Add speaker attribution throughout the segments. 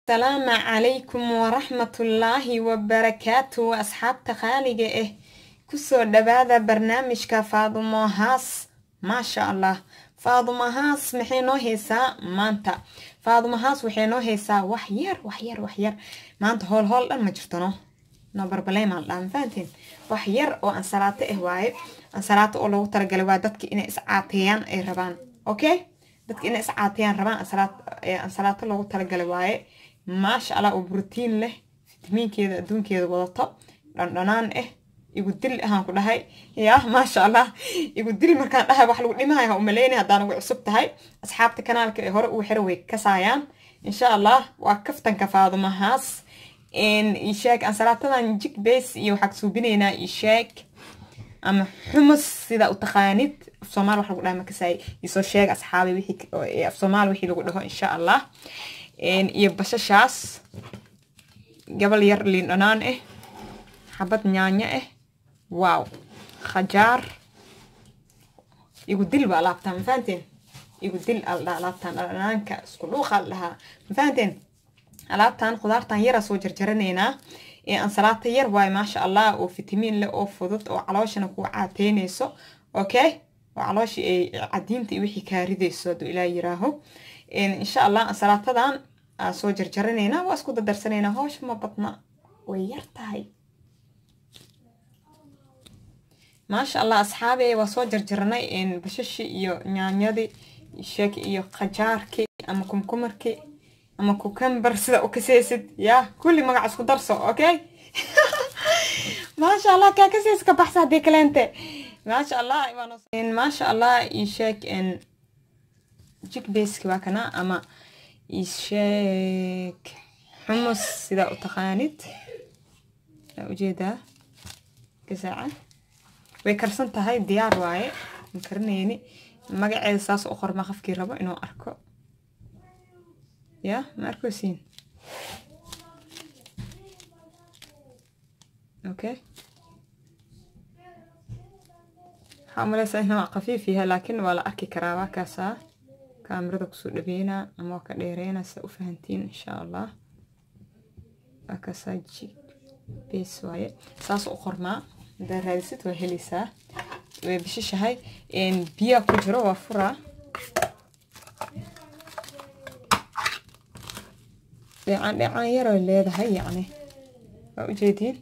Speaker 1: السلام عليكم ورحمة الله وبركاته أصحاب تخاليق كسو دبادة برنامج كفاضمو هاس ما شاء الله فاضمو هاس محينو هيسا مانتا فاضمو هاس وحينو هيسا وحير مانتا هول لن مجرتنو نوبر بلاي مالان فانتين وحير او انسالاتو اهواي انسالاتو او لو ترقلي واددك إنا إسعاتيان اي ربان اوكي ددك إنا إسعاتيان ربان انسالاتو لو ترقلي واي ما شاء الله وبروتين له فيتامين كذا دون كذا وضطة لأنان يقدر هان كلها هاي يا ما شاء الله يقدر مكان لها بحلو لما هي أمليني هذا وعصبت هاي أصحاب كنال كهر وحروي كسايان إن شاء الله وكفتن كفاض مهاس إن يشاك أنسلاتنا نجيك بس يوحك سوبينينا يشاك أما حمص إذا أتخانيت في صومال وحلو لها مكساي يسو شاك أصحابي وحي في صومال وحي لو إن شاء الله iyo basashaas gabal yar liin dhanaan xabad nyaanya waaw khajaar igu dil ba alaabtaan faanteen igu dil alaabtaan dhanaanka isku dhuuqa laha faanteen alaabtaan khudaartan yar soo jarjaraneena ansalaata yar waay ma sha Allah oo fitamiin leh oo fudud oo calooshana ku caateynayso okay oo calooshi ay cadiinta wixii ka ridayso duu ilaa yiraaho إن شاء الله أنسلاتدان سو جرجرنينا واسكو ددرسنينا هوش ما بطنا ويرتاي ما شاء الله أصحابي وسو جرجرني إن بششي إيو نيانيادي شاكي إيو خجاركي أما كمكمركي أما كوكمبر سدا وكسيسد يا كل ما اسكو درسو أوكي ما شاء الله كاكسيس كبحث هدي كلانتي ما شاء الله إن ما شاء الله يشاك إن جيك بيسكي واكنا أما يشيك حمص سدا وتخانيت لا وجيدا كساعة ويكرسنت هاي ديار واي مكرنيني مقعد ساس أخر ما خفكي ربا إنو أركو يا ما أركو سين أوكي حاملة ساينا خفيف فيها لكن ولا أركي كراوا كاسا كاميرا كسو دبينا أما كديرينا سأفهمتين إن شاء الله أكساجي بيس واي ساس أخرما دا رادست وهليسا وبشيش هاي إن بيا كجرو وفرا دعان يرو الليد هاي يعني وجيدين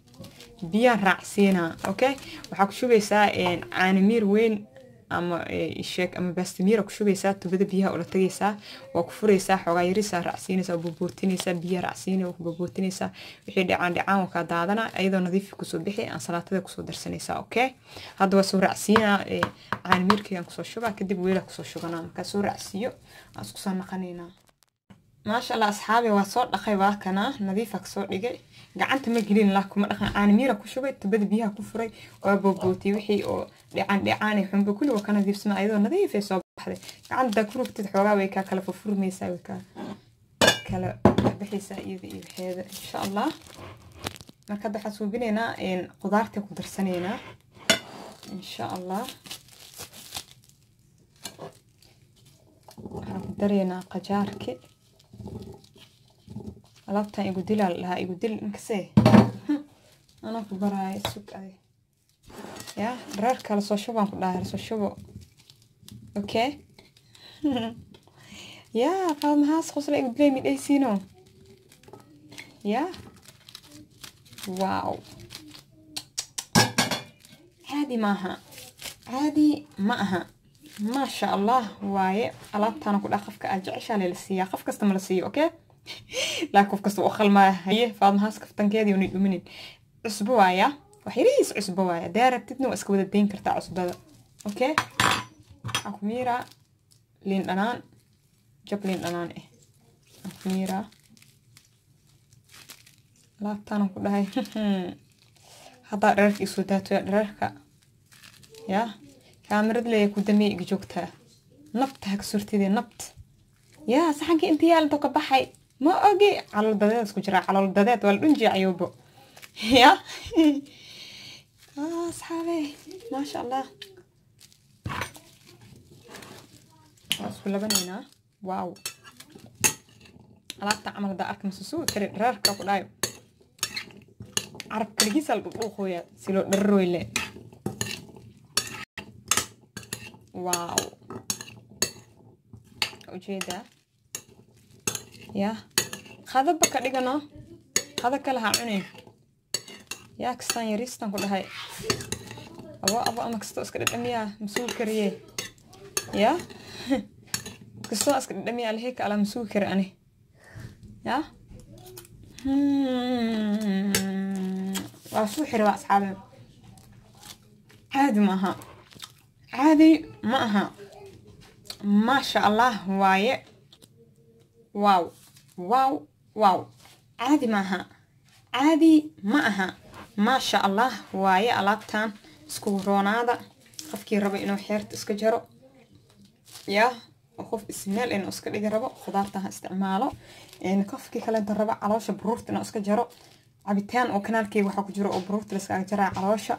Speaker 1: بيا رعسينا أوكي وحاك شو بيسا إن عانمير وين أما الشيك أما باستمير وكشو بيسا تبدأ بيها ولا تجيسا وكفريسا حغيريسا رأسينيسا وببوتينيسا بيها رأسيني وببوتينيسا وحيد عن وكادادنا أيضا نضيف كسو بحي أنسلاتة كسو درسنيسا أوكي هذا وسو رأسينا عن ميركي كسو شبا كدب ويلا كسو شغنان كسو رأسيو أسكسو نقنينا ما شاء الله أصحابي وصوت لخي واكنا نظيفة كسو لغي قعنت مجلين لكم عن ميرا كشوبي تبدأ بيها كفري وببوتي وحي دعاني حنب كل وكان نظيف سما أيضا نظيفة صوب بحري قعنت داكروب تتحوغا ويكا كلا ففرميسا ويكا كلا بحيسا إيذي بحيذا إن شاء الله ما كده حسو بينينا إن قدارتي قدرسانينا إن شاء الله هقدرينا قجاركي alaabtan igu dilaa lahaa igu dil inkasee ana ku baraay suuq ay ya rar kala soo shubaan ku dhahay soo shubo okay ya qalmahaas qosla igu dilay mid ay siino ya wow عادي maaha ما شاء الله واي alaabtan ku dhaqafka ajcisha leelsiya qof kasta ma la siiyo okay لا كوف كسو أخل ما هي فاضم هاس كفتن كذي ونؤمنين أسبوع يا وحيريس أسبوع يا دارة تتنو أسكود الدين كرتا أسبوع أوكي أكميرا لين أنان جاب لين أنان أكميرا لا تانو كلها هاي هذا ررك يسودات ررك يا كاميرا لي كودمي جوكتها نبتها كسرتي دي نبت يا صحنكي انتي يا لتوك بحي ما أجي على الدادات اسكو جرا على الدادات والدنجي عيوبه يا أصحابي ما شاء الله اسكو لبنينا واو alaabta camal da arka masuu kare dhararka ku dhaay عرب كلجيس البقوخويا سيلو درويلة واو وجيدا يا هذا بقى ديجنا هذا كلها عني يا كستان يريستان كل هاي أبو أمك ستوس كده دمية مسوق كريه يا كستوس كده دمية على هيك على مسوق كراني يا وشو حلوة أصحابي عادي معها عادي معها ما شاء الله واي واو واو واو عادي معها عادي معها ما شاء الله واي ألابتان اسكو رونادا قفكي ربي إنو حيرت اسكو جرو يا وخوف اسميل إنو اسكو ليجربو خضارتها استعماله إن قفكي كلانت الربع علوش برورت إنو اسكو جرو cabitaan oo kanaalkayga waxa ku jiro oo brothers ka jira caloosha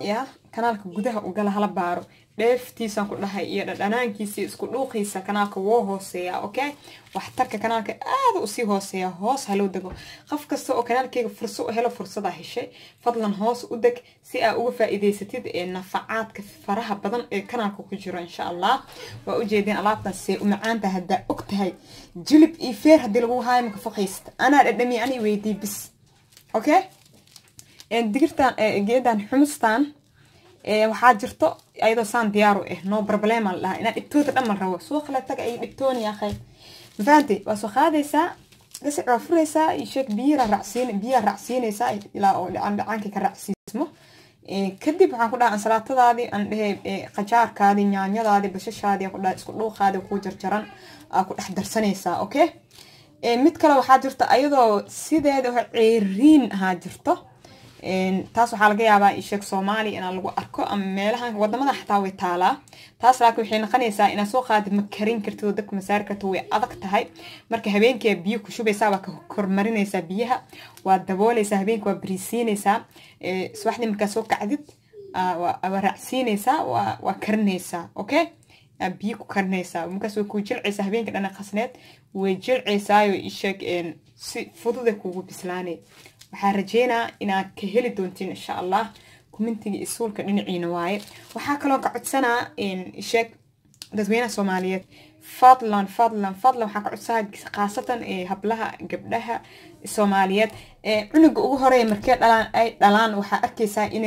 Speaker 1: ya kanaalka gudaha u gala hala baaro dheeftiisan ku dhahay iyo dhanaankiisa isku dhuuqaysa kanaalka woo hooseeya okay wax tarka kanaalka aad u sii hooseeya hoos halo dago qof kasta oo kanaalkayga fursad u helo fursada heshay fadlan hoos u dag si aad uga faa'iideysatid ee nafacaadka faraha badan ee kanaalka ku jiro insha Allah waa u jeedin alaabtan si u macaanta hadda ogtahay jilib iyo feer hadii lagu haayo ma ka faqayst ana dhadhami ani weydii bis okay en digirtan geedan xumustan waxaa jirto ayadoo saan diyaar u ah no problem aan lahaa inaan dhibtooda dhammaan rabo soo kala tag ay dhibtoon yaa khay mafaanti waa soo qaadaysaa bas cufraysaa ishak biyo raacsiinaysaa ilaa oo dhacaanka ka raacsiismo kadib waxaan ku dhahaa ansalaatadaadii aan dhahay qajaarkaadii yaanyadaadii bashashaadii ku dhahay isku dhuuqaadii ku jarjaran ku dhex darsanaysaa okay mid kale waxaa jirta ayadoo sideeda oo ceeriin ahaa jirto taas waxaa laga yaabaa ishak Soomaali in lagu arko ama meelaha wadamada xataa way taalaa taas laakiin waxay noqonaysaa in soo qaad ma karin karto dadka masaarka way adag tahay marka habeenkii biyo ku shubaysaa waa ka kormarinaysaa biyaha waa daboolaysaa habeenkii waa bariisinaysaa subaxdii marka soo kacdid waa raacsiinaysaa waa karinaysaa okay biyo ku karinaysaa markaas way ku jilcaysaa habeenkii dhan qasneed way jilcaysaa oo ishak si fudud ay kugu bislaanay waxaan rajeynaa inaad ka heli doontiin insha Allah commentiga isuulka dhinaciina waaye waxaa kaloo ka codsanaa in sheeg dadweynaha Soomaaliyeed fadlan waxaa ka codsanaa qaasatan hablaha gabdhaha Soomaaliyeed cunuga ugu horeeya markay dhalaan waxaa arkaysaa in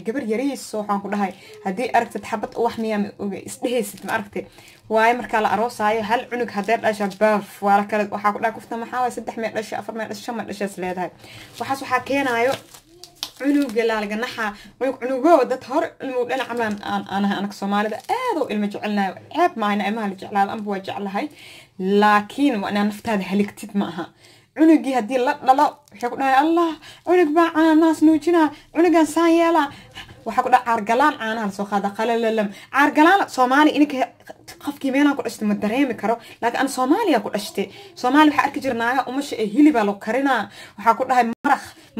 Speaker 1: gabar yariis waxaan ku dhahay hadii aragtid xabad wax miyaa isdhehaysid ma aragtid waaye marka la aroosaayo hal cunug hadeer dhasha baaf wala kale waxa ku dhahay kufta maxaa 3 meel dhasha 4 meel dhasha 5 dhasha leedahay waxa keenayo cunuga laga naxa cunugo dad hor ilmo dhana camlan anaga Soomaalida aad oo ilmo jecelnaay ceeb ma ayna ilmaha jeclaad amba waa jeclahay laakiin waa naftaada haligtid ma aha cunugii hadii la dhalo waxa ku dhahay Allah cunug baa naas nuujina cunugan saan yeela waxa ku dhaca argalaan caanaha la soo qaada qalalam argalaan Soomaali inka qofkii meelan ku dhashtay ma dareemi karo laakiin aan Soomaaliya ku dhashtay Soomaali waxa arki jirnaa umasha hilib loo karina waxa ku dhahay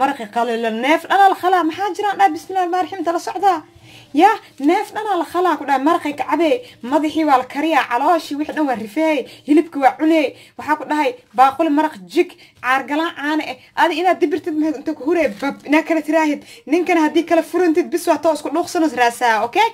Speaker 1: maraq qalalan neef ana la khala maxaa jiraan dhaa bismillaahir rahmaanir rahiim tala socda يا ناف أنا لخلا كده مرقي كعبي مضحي والكريا علاشي وحنا ورفاي يلبك وعني وحاكو ده باقول مرق جيك عرقلا عنا هذا إذا دبرت أنت كهوري باب ناكل تراهد نمكن هديك الفرن تدبسوا توس كل نخصنا راسا أوكي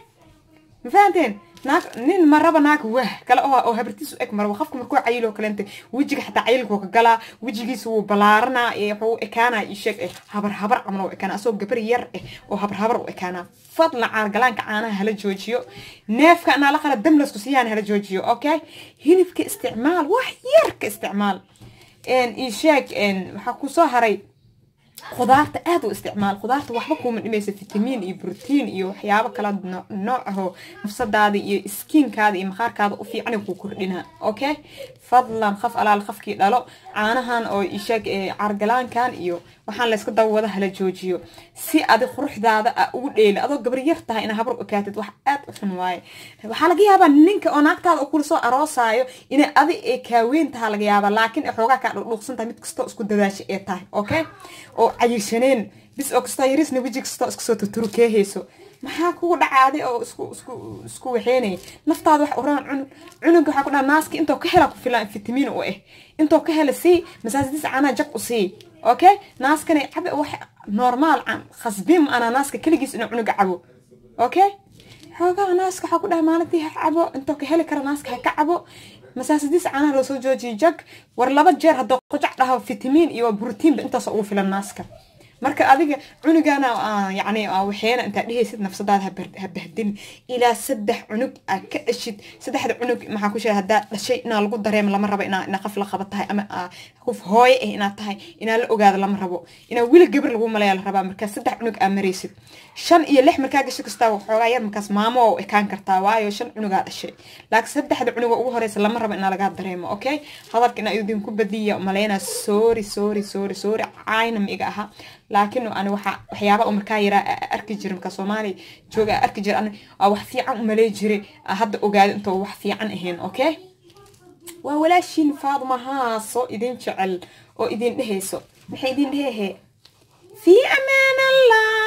Speaker 1: فهمتين ناك نين مرة ناك واه كلا أو هبرتيسو أكمر وخافكم مركو عيلو كلنت وجهك حتى عيلك وكجلا وجهي سو بلارنا هو إكانا يشك هبر عملوا إكانا أسوق جبر ير وهبر وإكانا فضل عرقلان كأنا هلا جوجيو ناف كأنا لقى الدم لسكسيان هلا جوجيو أوكي هنا في كاستعمال وحير كاستعمال إن يشك إن حكو صهري خضارta aad u isticmaal خضارta waxba kuma dhimaysa fitamiin iyo protein iyo waxyaabo kala nooc nafsadaada iyo skinkaada iyo maqaarkaada u fiican ku kordhina okay fadlan khaf alaal khafkii dhalo caanahan oo ishaag argalaankan iyo waxaan la iska dawada hala joojiyo si aad quruxdaada ugu dheeli adoo gabar yar tahay in habar u kaatid wax aad u xun waay waxa laga yaabaa ninka oo naagtaada ku soo aroosaayo in adi ee kaaweyn tahay laga yaabaa laakiin xoogaa ka dhuuqsanta mid kasto isku dadaashay ee tahay okay oo ayishaneen bis oo kasta yarisna wajig kasta isku soo turkeeyso maxaa kugu dhacaaday oo isku waxeenay naftaada wax oran cunuga waxa ku dhaca naaska intoo ka hela ku filan fitamiin oo intoo ka hela si masaajidis caana jag u si okay naaskana cab wax normal aan khasbim ana naaska kaligiis inuu cunuga cabo okay xoogaa naaska waxa ku dhaca maalintii ha cabo intoo ka heli kara naaska ha ka cabo masaajidis caana loo soo joojiyo jag war laba jeer hadoo qojac dhaho fitamiin iyo borotiin intaas ugu filan naaska marka adiga cunugana yani waxeena inta dhihaysid nafsadaada ha bahdin ila 3 cunug ka dhashid 3 cunug maxaa ku sheegay hada dhashay in lagu dareemo lama rabo in qaf la qabatahay ama qof hooyo in tahay in la ogaado lama rabo in wili gabar lagu maleeyo la raba marka 3 cunug maraysid 5 iyo 6 marka gasho kasta waxoogaa yar markaas maamo oo ekaan kartaa waayo 5 cunug dhashay laakiin 3 cunug ugu horeysa lama rabo in laga dareemo okay hadalka in idin ku badiyo maleena sorry ayna miga aha laakiin ana waxyaabo markaa yara arki jiray marka Soomaali jooga arki jiray ana wax fiican u maleey jiray hadda ogaad inta wax fiican ahayn okay waa walaashin Faaduma haaso idin jecel oo idin dhehayso maxay idin dhehe fi amaan Allah